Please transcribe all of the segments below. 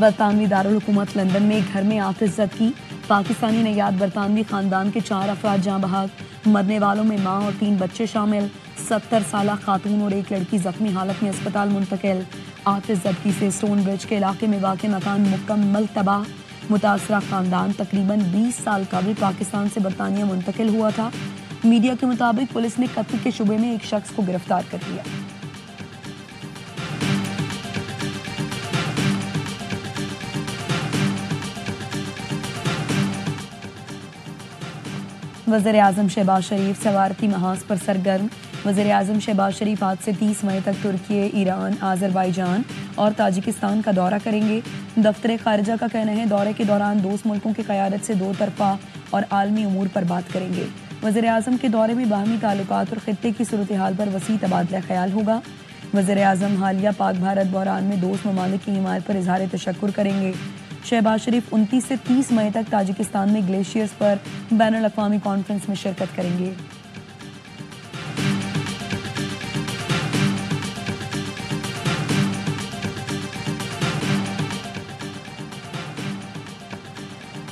برطانوی دارالحکومت لندن میں گھر میں آتش زد کی، پاکستانی نیاد برطانوی خاندان کے 4 افراد جاں بحق، مرنے والوں میں ماں اور 3 بچے شامل، 70 سالہ خاتون اور ایک لڑکی زخمی حالت میں اسپتال منتقل۔ آتش زدگی سے سٹون برج کے علاقے میں واقع مکان مکمل تباہ، متاثرہ خاندان تقریباً 20 سال قبل پاکستان سے برطانیہ منتقل ہوا تھا۔ میڈیا کے مطابق پولیس نے قتل کے شبے میں ایک شخص کو گرفتار کر لیا۔ وزیر اعظم شہباز شریف سفارتی محاذ پر سرگرم۔ وزیر اعظم شہباز شریف آج سے 30 مئی تک ترکی، ایران، آذربائیجان اور تاجکستان کا دورہ کریں گے۔ دفتر خارجہ کا کہنا ہے دورے کے دوران دوست ملکوں کی قیادت سے 2 طرفہ اور عالمی امور پر بات کریں گے۔ وزیر اعظم کے دورے میں باہمی تعلقات اور خطے کی صورتحال پر وسیع تبادلہ خیال ہوگا۔ وزیر اعظم حالیہ پاک بھارت بحران میں دوست ممالک کی حمایت پر اظہار تشکر کریں گے۔ شہباز شریف 29 سے 30 مئی تک تاجکستان میں گلیشیئرز پر بین الاقوامی کانفرنس میں شرکت کریں گے۔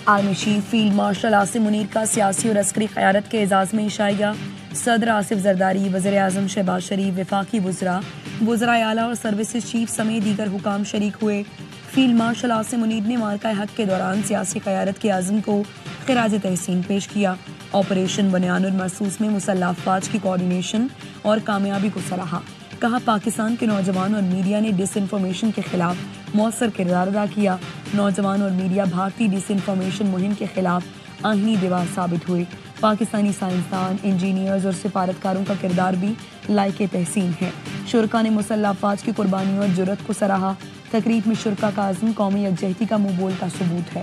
Army chief field marshal Asim Munir کا سیاسی اور عسکری قیادت کے اعزاز میں عشائیہ۔ صدر آصف زرداری، وزیر اعظم شہباز شریف، وفاقی وزرائے اعلیٰ اور سروسز چیف سمیت دیگر حکام شریک ہوئے۔ فیلڈ مارشل عاصم منیر نے مارکہ حق کے دوران سیاسی قیادت کے عزم کو خراج تحسین پیش کیا۔ آپریشن بنیان المرصوص میں مسلح افواج کی کوارڈینیشن اور کامیابی کو سراہا۔ کہا پاکستان کے نوجوان اور میڈیا نے ڈس انفارمیشن کے خلاف مؤثر کردار ادا کیا۔ نوجوان اور میڈیا بھارتی ڈس انفارمیشن مہم کے خلاف آہنی دیوار ثابت ہوئے۔ پاکستانی سائنسدان، انجینئرز اور سفارتکاروں کا کردار بھی لائق تحسین ہے۔ شرکاء نے مسلح افواج کی قربانیوں اور جرأت کو سراہا۔ تقریب میں شرکاء کا عزم قومی یکجہتی کا منہ بولتا ثبوت ہے۔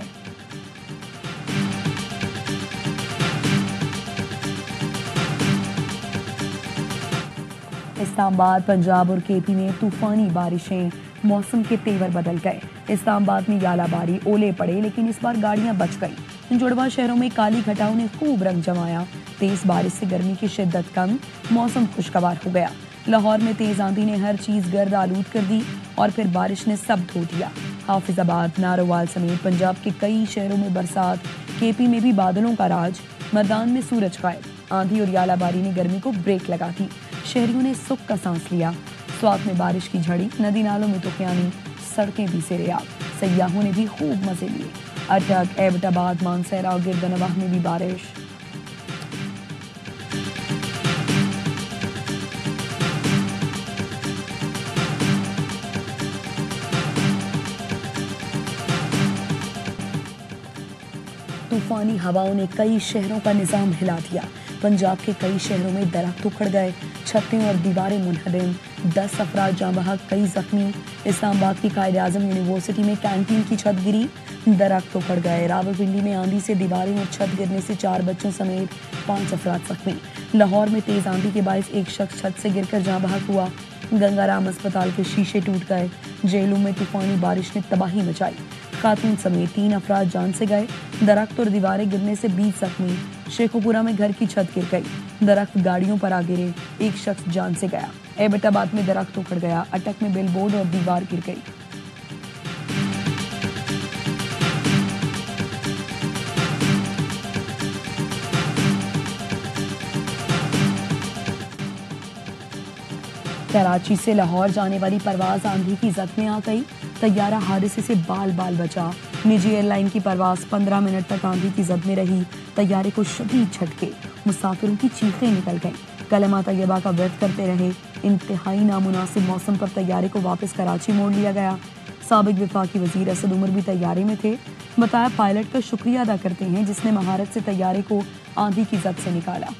اسلام آباد، پنجاب اور کے پی میں طوفانی بارشیں، موسم کے تیور بدل گئے۔ اسلام آباد میں یالہ باری، اولے پڑے لیکن اس بار گاڑیاں بچ گئیں۔ جڑواں شہروں میں کالی گھٹاؤں نے خوب رنگ جمایا۔ تیز بارش سے گرمی کی شدت کم، موسم خوشگوار ہو گیا۔ لاہور میں تیز آندھی نے ہر چیز گرد آلود کر دی اور پھر بارش نے سب دھو دیا۔ حافظ آباد، نارووال سمیت پنجاب کے کئی شہروں میں برسات، کے پی میں بھی بادلوں کا راج، میدان میں سورج غائب۔ آندھی اور یالہ باری نے گرمی کو بریک لگا دی، شہریوں نے سکھ کا سانس لیا۔ سوات میں بارش کی جھڑی، ندی نالوں میں طوفانی، سڑکیں بھی سیراب، سیاحوں نے بھی خوب مزے لیے۔ اٹک، ایبٹ آباد، مانسہرہ اور گردنواہ میں بھی بارش۔ طوفانی ہواؤں نے کئی شہروں کا نظام ہلا دیا۔ پنجاب کے کئی شہروں میں درخت اکھڑ گئے، چھتیں اور دیواریں منہدم، 10 افراد جاں بحق، کئی زخمی۔ اسلام آباد کی قائد اعظم یونیورسٹی میں کینٹین کی چھت گری، درخت اکھڑ گئے۔ راولپنڈی میں آندھی سے دیواریں اور چھت گرنے سے 4 بچوں سمیت 5 افراد زخمی۔ لاہور میں تیز آندھی کے باعث ایک شخص چھت سے گر کر جاں بحق ہوا۔ گنگا رام اسپتال کے شیشے ٹوٹ گئے۔ جیلوں میں طوفانی بارش نے تباہی مچائی، خاتون سمیت 3 افراد جان سے گئے۔ درخت اور دیواریں گرنے سے 20 زخمی۔ شیخوپورہ میں گھر کی چھت گر گئی، درخت گاڑیوں پر آ گرے، ایک شخص جان سے گیا۔ ایبٹ آباد میں درخت اکھڑ گیا، اٹک میں بل بورڈ اور دیوار گر گئی۔ کراچی سے لاہور جانے والی پرواز آندھی کی زد میں آ گئی، طیارہ حادثے سے بال بچا۔ نجی ایئر لائن کی پرواز 15 منٹ تک آندھی کی زد میں رہی، طیارے کو شدید جھٹکے، مسافروں کی چیخیں نکل گئیں۔ کلمہ طیبہ کا ورد کرتے رہے۔ انتہائی نامناسب موسم پر طیارے کو واپس کراچی موڑ لیا گیا۔ سابق وفاقی وزیر اسد عمر بھی طیارے میں تھے۔ بتایا پائلٹ کا شکریہ ادا کرتے ہیں جس نے مہارت سے طیارے کو آندھی کی زد سے نکالا۔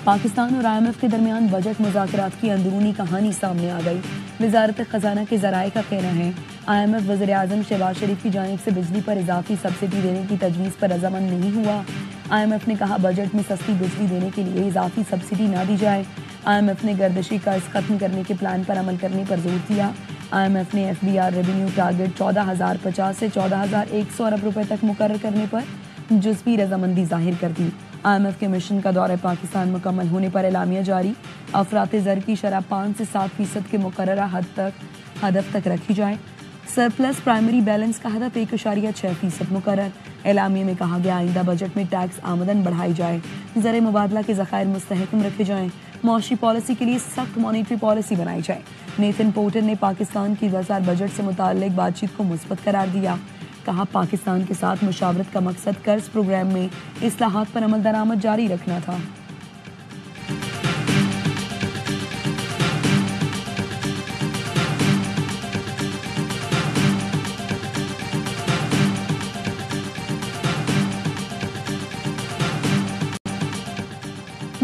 پاکستان اور آئی ایم ایف کے درمیان بجٹ مذاکرات کی اندرونی کہانی سامنے آ گئی۔ وزارت خزانہ کے ذرائع کا کہنا ہے آئی ایم ایف وزیر اعظم شہباز شریف کی جانب سے بجلی پر اضافی سبسڈی دینے کی تجویز پر رضامند نہیں ہوا۔ آئی ایم ایف نے کہا بجٹ میں سستی بجلی دینے کے لیے اضافی سبسڈی نہ دی جائے۔ آئی ایم ایف نے گردشی قرض ختم کرنے کے پلان پر عمل کرنے پر زور دیا۔ آئی ایم ایف نے F B R revenue target 14,050 سے 14,100 ارب روپے تک مقرر کرنے پر جزوی رضامندی ظاہر کر دی۔ IMF کے مشن کا دورہ پاکستان مکمل ہونے پر اعلامیہ جاری. افراط زر کی شرح 5 سے 7% کے مقررہ ہدف تک رکھی جائے. سرپلس پرائمری بیلنس کا ہدف 1.6% مقرر. اعلامیے میں کہا گیا آئندہ بجٹ میں ٹیکس آمدن بڑھائی جائے, زر مبادلہ کے ذخائر مستحکم رکھے جائیں, معاشی پالیسی کے لیے سخت مانیٹری پالیسی بنائی جائے. نیتن پورٹر نے پاکستان کی 2000 بجٹ سے متعلق بات چیت کو مثبت قرار دیا. کہا پاکستان کے ساتھ مشاورت کا مقصد قرض پروگرام میں اصلاحات پر عمل درآمد جاری رکھنا تھا.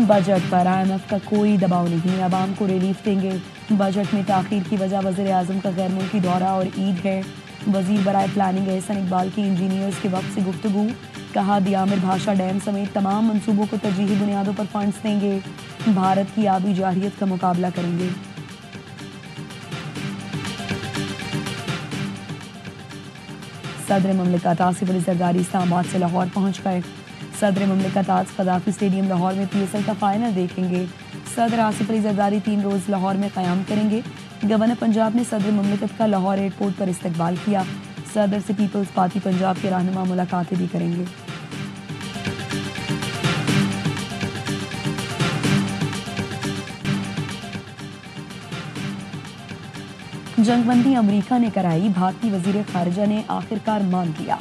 بجٹ پر IMF کا کوئی دباؤ نہیں, عوام کو ریلیف دیں گے. بجٹ میں تاخیر کی وجہ وزیر اعظم کا غیر ملکی دورہ اور عید ہے. وزیر برائے پلاننگ احسن اقبال کی انجینئرز کے وقت سے گفتگو. کہا دیامر بھاشا ڈیم سمیت تمام منصوبوں کو ترجیحی بنیادوں پر فنڈز دیں گے. بھارت کی آبی جارحیت کا مقابلہ کریں گے. صدر مملکت آصف علی زرداری اسلام آباد سے لاہور پہنچ گئے. صدر مملکت آج قذافی اسٹیڈیم لاہور میں PSL کا فائنل دیکھیں گے. صدر آصف علی زرداری 3 روز لاہور میں قیام کریں گے. گورنر پنجاب نے صدر مملکت کا لاہور ایئرپورٹ پر استقبال کیا. صدر سے پیپلز پارٹی پنجاب کے رہنما ملاقاتیں بھی کریں گے. جنگ بندی امریکہ نے کرائی, بھارتی وزیر خارجہ نے آخرکار مان لیا.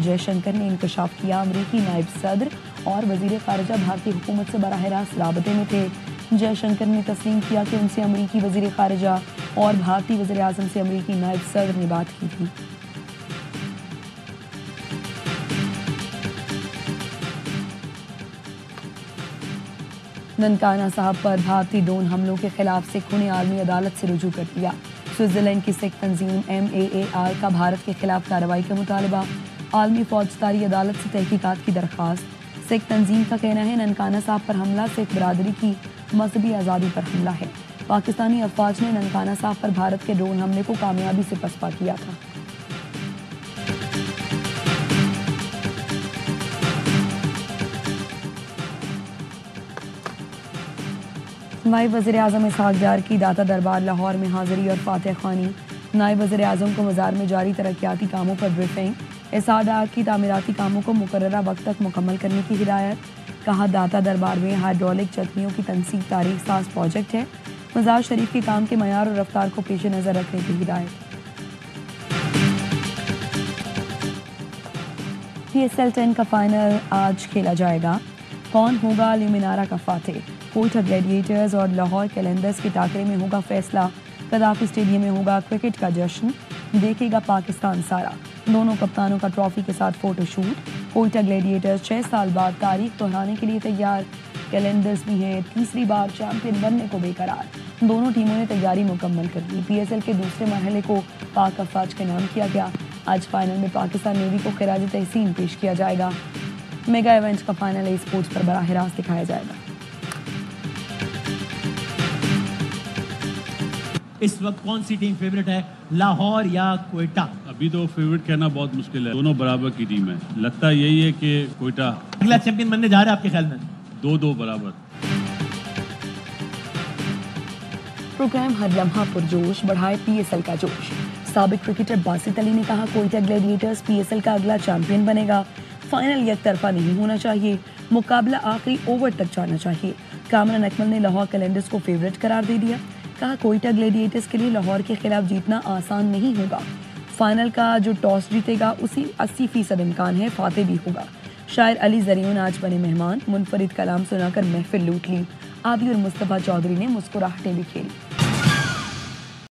جے شنکر نے انکشاف کیا امریکی نائب صدر اور وزیر خارجہ بھارتی حکومت سے براہ راست رابطے میں تھے. جے شنکر نے تسلیم کیا کہ ان سے امریکی وزیر خارجہ اور بھارتی وزیر اعظم سے امریکی نائب صدر نے بات کی تھی. ننکانہ صاحب پر بھارتی ڈرون حملوں کے خلاف سکھوں نے عالمی عدالت سے رجوع کر دیا. سوئٹزرلینڈ کی سکھ تنظیم MAAR کا بھارت کے خلاف کارروائی کا مطالبہ. عالمی فوجداری عدالت سے تحقیقات کی درخواست. سکھ تنظیم کا کہنا ہے ننکانہ صاحب پر حملہ سکھ برادری کی مذہبی آزادی پر حملہ ہے. پاکستانی افواج نے ننکانہ صاحب پر بھارت کے ڈرون حملے کو کامیابی سے پسپا کیا تھا. نائب وزیر اعظم اسحاق ڈار کی داتا دربار لاہور میں حاضری اور فاتح خوانی. نائب وزیر اعظم کو مزار میں جاری ترقیاتی کاموں پر بریفنگ. اسحاق ڈار کی تعمیراتی کاموں کو مقررہ وقت تک مکمل کرنے کی ہدایت. کہا داتا دربار میں ہائیڈرولک چتنیوں کی تنصیب تاریخ ساز پروجیکٹ ہے. مزار شریف کے کام کے معیار اور رفتار کو پیش نظر رکھنے کی ہدایت. PSL 10 کا فائنل آج کھیلا جائے گا. کون ہوگا لیمنارا کا فاتح؟ کوئٹہ گلیڈیٹرز اور لاہور کیلنڈرز کے ٹاکرے میں ہوگا فیصلہ. قذافی اسٹیڈیم میں ہوگا کرکٹ کا جشن, دیکھے گا پاکستان سارا. دونوں کپتانوں کا ٹرافی کے ساتھ فوٹو شوٹ. کوئٹہ گلیڈیٹرز 6 سال بعد تاریخ دہرانے کے لیے تیار. کیلنڈرز بھی ہیں تیسری بار چیمپئن بننے کو بے قرار. دونوں ٹیموں نے تیاری مکمل کر لی. PSL کے دوسرے مرحلے کو پاک افواج کے نام کیا گیا. آج فائنل میں پاکستان نیوی کو خراج تحسین پیش کیا جائے گا. میگا ایونٹ کا فائنل ای سپورٹس پر براہ راست دکھایا جائے گا. اس وقت کون سی ٹیم فیوریٹ ہے, لاہور یا کوئٹہ؟ ابھی تو فیوریٹ کہنا بہت مشکل ہے, دونوں برابر کی ٹیم ہے. لگتا یہی ہے کہ کوئٹہ اگلا چیمپئن بننے جا رہا ہے آپ کے خیال میں؟ 2-2 برابر. پروگرام ہر لمحہ پرجوش, بڑھائے PSL کا جوش. سابق کرکٹر باسط علی نے کہا کوئٹہ گلیڈیٹرز PSL کا اگلا چیمپئن بنے گا. فائنل یک طرفہ نہیں ہونا چاہیے, مقابلہ آخری اوور تک جانا چاہیے. کامران اکمل نے لاہور کیلنڈرز کو فیوریٹ قرار دے دیا. کہا کوئٹہ گلیڈیٹرز کے لیے لاہور کے خلاف جیتنا آسان نہیں ہوگا. فائنل کا جو ٹاس جیتے گا اسی 80% امکان ہے فاتح بھی ہوگا. شاعر علی زریون آج بنے مہمان, منفرد کلام سنا کر محفل لوٹ لی. عابی اور مصطفیٰ چودھری نے مسکراہٹیں بھی کھیلی.